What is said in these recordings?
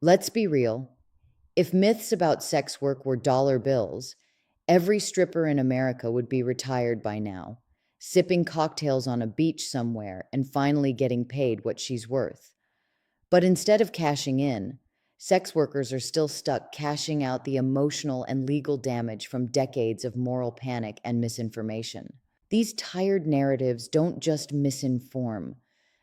Let's be real. If myths about sex work were dollar bills, every stripper in America would be retired by now, sipping cocktails on a beach somewhere and finally getting paid what she's worth. But instead of cashing in, sex workers are still stuck cashing out the emotional and legal damage from decades of moral panic and misinformation. These tired narratives don't just misinform,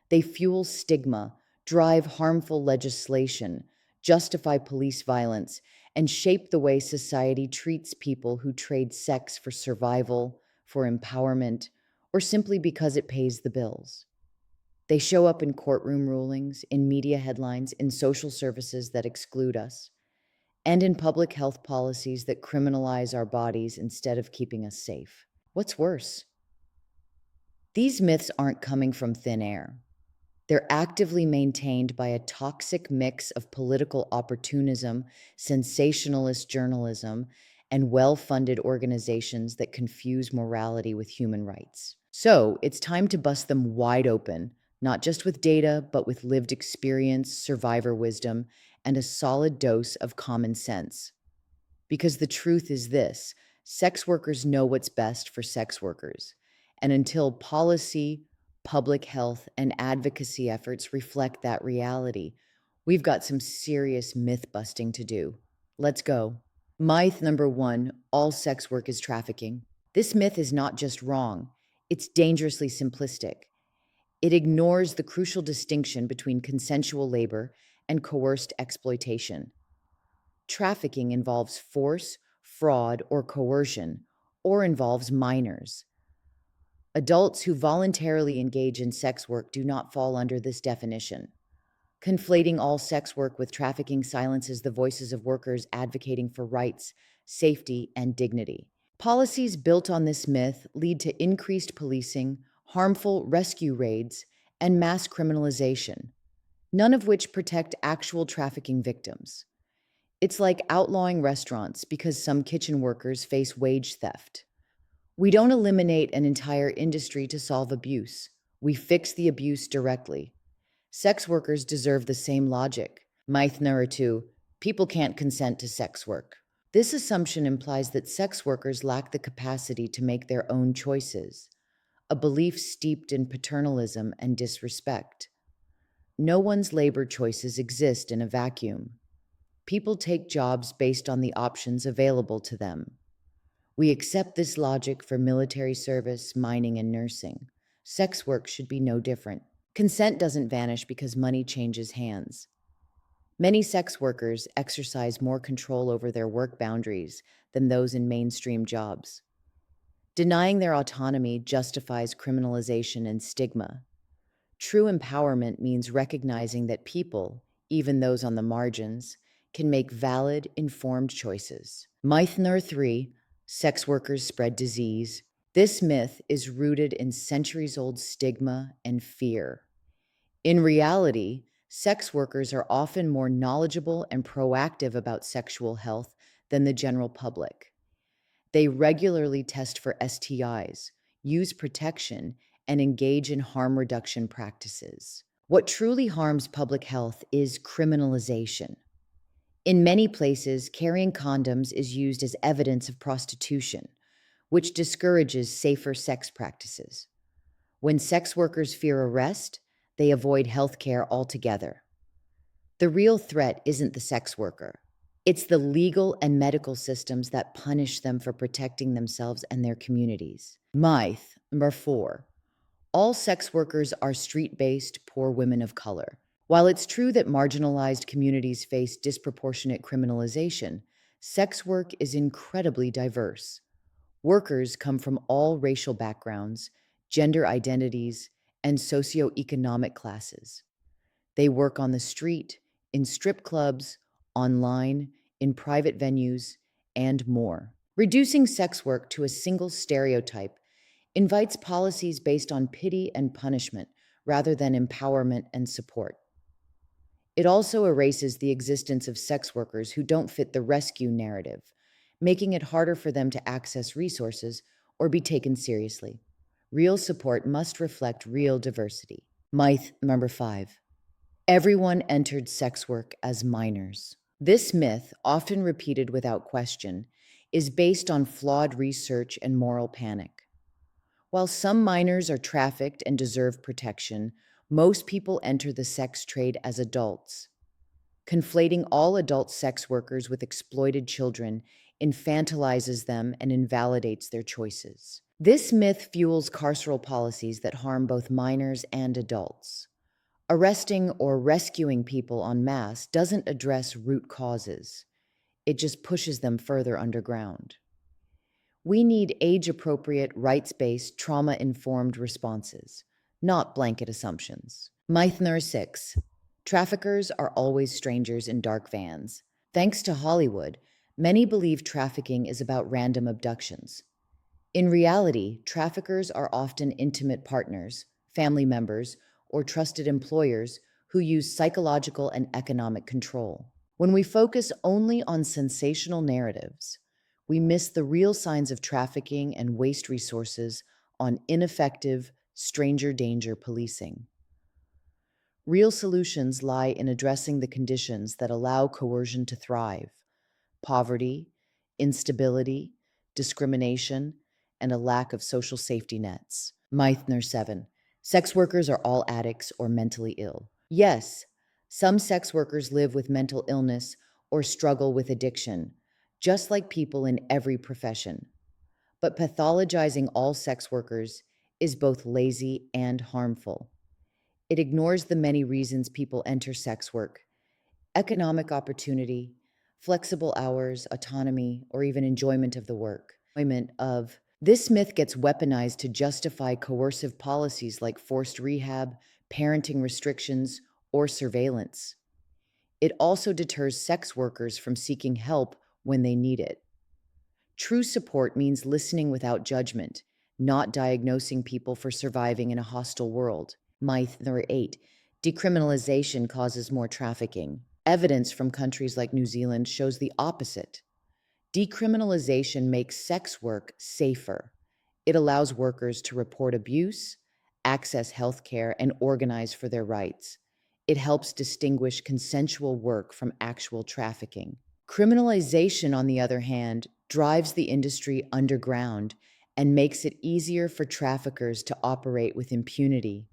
they fuel stigma, drive harmful legislation, justify police violence, and shape the way society treats people who trade sex for survival, for empowerment, or simply because it pays the bills. They show up in courtroom rulings, in media headlines, in social services that exclude us, and in public health policies that criminalize our bodies instead of keeping us safe. What's worse? These myths aren't coming from thin air. They're actively maintained by a toxic mix of political opportunism, sensationalist journalism, and well funded organizations that confuse morality with human rights. So it's time to bust them wide open, not just with data, but with lived experience, survivor wisdom, and a solid dose of common sense. Because the truth is this: sex workers know what's best for sex workers. And until policy, public health, and advocacy efforts reflect that reality, we've got some serious myth busting to do. Let's go. Myth number one: all sex work is trafficking. This myth is not just wrong, it's dangerously simplistic. It ignores the crucial distinction between consensual labor and coerced exploitation. Trafficking involves force, fraud, or coercion, or involves minors. Adults who voluntarily engage in sex work do not fall under this definition. Conflating all sex work with trafficking silences the voices of workers advocating for rights, safety, and dignity. Policies built on this myth lead to increased policing, harmful rescue raids, and mass criminalization, none of which protect actual trafficking victims. It's like outlawing restaurants because some kitchen workers face wage theft. We don't eliminate an entire industry to solve abuse. We fix the abuse directly. Sex workers deserve the same logic. Myth number two: people can't consent to sex work. This assumption implies that sex workers lack the capacity to make their own choices, a belief steeped in paternalism and disrespect. No one's labor choices exist in a vacuum. People take jobs based on the options available to them. We accept this logic for military service, mining, and nursing. Sex work should be no different. Consent doesn't vanish because money changes hands. Many sex workers exercise more control over their work boundaries than those in mainstream jobs. Denying their autonomy justifies criminalization and stigma. True empowerment means recognizing that people, even those on the margins, can make valid, informed choices. Myth number three: sex workers spread disease. This myth is rooted in centuries old stigma and fear. In reality, sex workers are often more knowledgeable and proactive about sexual health than the general public. They regularly test for STIs, use protection, and engage in harm reduction practices. What truly harms public health is criminalization. In many places, carrying condoms is used as evidence of prostitution, which discourages safer sex practices. When sex workers fear arrest, they avoid health care altogether. The real threat isn't the sex worker. It's the legal and medical systems that punish them for protecting themselves and their communities. Myth number four: all sex workers are street-based, poor women of color. While it's true that marginalized communities face disproportionate criminalization, sex work is incredibly diverse. Workers come from all racial backgrounds, gender identities, and socioeconomic classes. They work on the street, in strip clubs, online, in private venues, and more. Reducing sex work to a single stereotype invites policies based on pity and punishment rather than empowerment and support. It also erases the existence of sex workers who don't fit the rescue narrative, making it harder for them to access resources or be taken seriously. Real support must reflect real diversity. Myth number five: Everyone entered sex work as minors. This myth, often repeated without question, is based on flawed research and moral panic. While some minors are trafficked and deserve protection, most people enter the sex trade as adults. Conflating all adult sex workers with exploited children infantilizes them and invalidates their choices. This myth fuels carceral policies that harm both minors and adults. Arresting or rescuing people en masse doesn't address root causes, it just pushes them further underground. We need age appropriate, rights based, trauma informed responses, not blanket assumptions. Myth number 6. Traffickers are always strangers in dark vans. Thanks to Hollywood, many believe trafficking is about random abductions. In reality, traffickers are often intimate partners, family members, or trusted employers who use psychological and economic control. When we focus only on sensational narratives, we miss the real signs of trafficking and waste resources on ineffective, stranger danger policing. Real solutions lie in addressing the conditions that allow coercion to thrive: poverty, instability, discrimination, and a lack of social safety nets. Meithner 7. Sex workers are all addicts or mentally ill. Yes, some sex workers live with mental illness or struggle with addiction, just like people in every profession. But pathologizing all sex workers is both lazy and harmful. It ignores the many reasons people enter sex work: economic opportunity, flexible hours, autonomy, or even enjoyment of the work. This myth gets weaponized to justify coercive policies like forced rehab, parenting restrictions, or surveillance. It also deters sex workers from seeking help when they need it. True support means listening without judgment, not diagnosing people for surviving in a hostile world. Myth number 8. Decriminalization causes more trafficking. Evidence from countries like New Zealand shows the opposite. Decriminalization makes sex work safer. It allows workers to report abuse, access health care, and organize for their rights. It helps distinguish consensual work from actual trafficking. Criminalization, on the other hand, drives the industry underground and makes it easier for traffickers to operate with impunity.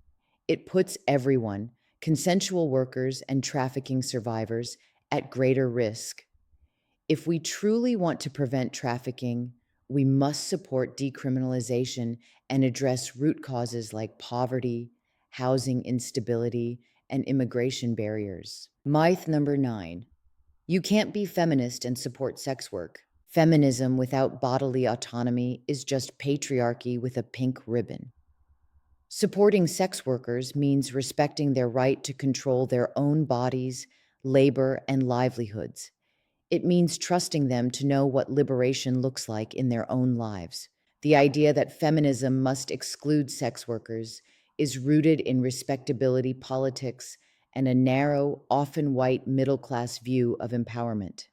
It puts everyone, consensual workers and trafficking survivors, at greater risk. If we truly want to prevent trafficking, we must support decriminalization and address root causes like poverty, housing instability, and immigration barriers. Myth number 9. You can't be feminist and support sex work. Feminism without bodily autonomy is just patriarchy with a pink ribbon. Supporting sex workers means respecting their right to control their own bodies, labor, and livelihoods. It means trusting them to know what liberation looks like in their own lives. The idea that feminism must exclude sex workers is rooted in respectability politics and a narrow, often white middle class view of empowerment.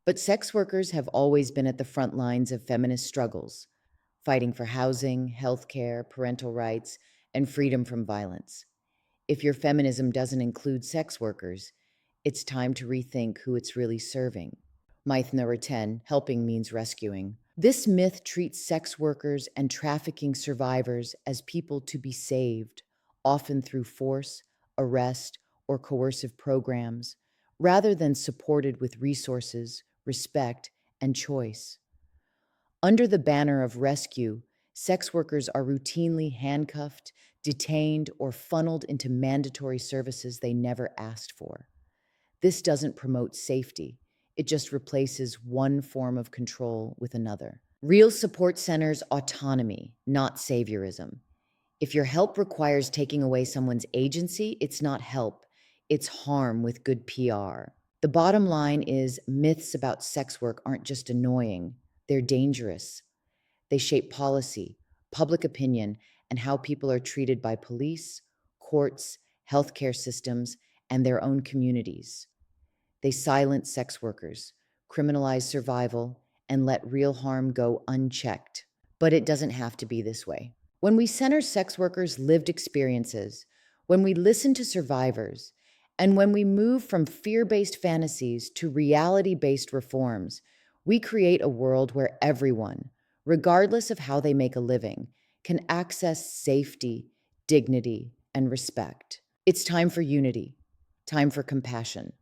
But sex workers have always been at the front lines of feminist struggles, fighting for housing, healthcare, parental rights, and freedom from violence. If your feminism doesn't include sex workers, it's time to rethink who it's really serving. Myth number 10. Helping means rescuing. This myth treats sex workers and trafficking survivors as people to be saved, often through force, arrest, or coercive programs, rather than supported with resources, respect, and choice. Under the banner of rescue, sex workers are routinely handcuffed, detained, or funneled into mandatory services they never asked for. This doesn't promote safety. It just replaces one form of control with another. Real support centers autonomy, not saviorism. If your help requires taking away someone's agency, it's not help, it's harm with good PR. The bottom line is myths about sex work aren't just annoying, they're dangerous. They shape policy, public opinion, and how people are treated by police, courts, healthcare systems, and their own communities. They silence sex workers, criminalize survival, and let real harm go unchecked. But it doesn't have to be this way. When we center sex workers' lived experiences, when we listen to survivors, And when we move from fear based fantasies to reality based reforms, we create a world where everyone, regardless of how they make a living, can access safety, dignity, and respect. It's time for unity, time for compassion,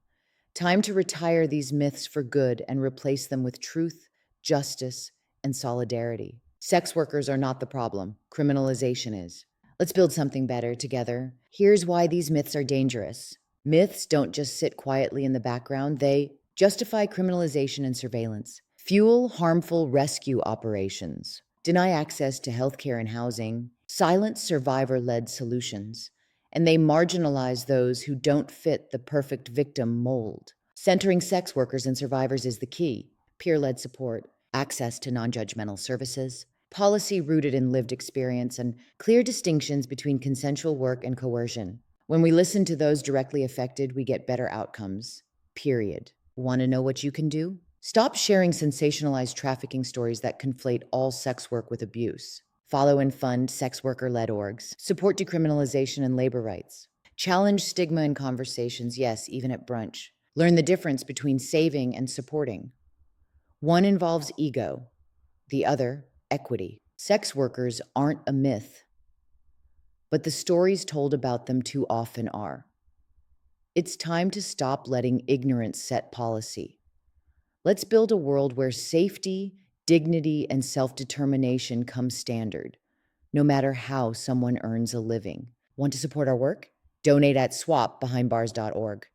time to retire these myths for good and replace them with truth, justice, and solidarity. Sex workers are not the problem, criminalization is. Let's build something better together. Here's why these myths are dangerous. Myths don't just sit quietly in the background, they justify criminalization and surveillance, fuel harmful rescue operations, deny access to healthcare and housing, silence survivor led solutions, and they marginalize those who don't fit the perfect victim mold. Centering sex workers and survivors is the key. Peer led support, access to non judgmental services, policy rooted in lived experience, and clear distinctions between consensual work and coercion. When we listen to those directly affected, we get better outcomes. Period. Want to know what you can do? Stop sharing sensationalized trafficking stories that conflate all sex work with abuse. Follow and fund sex worker led orgs. Support decriminalization and labor rights. Challenge stigma in conversations, yes, even at brunch. Learn the difference between saving and supporting. One involves ego, the other, equity. Sex workers aren't a myth, but the stories told about them too often are. It's time to stop letting ignorance set policy. Let's build a world where safety, dignity, and self determination come standard, no matter how someone earns a living. Want to support our work? Donate at swapbehindbars.org.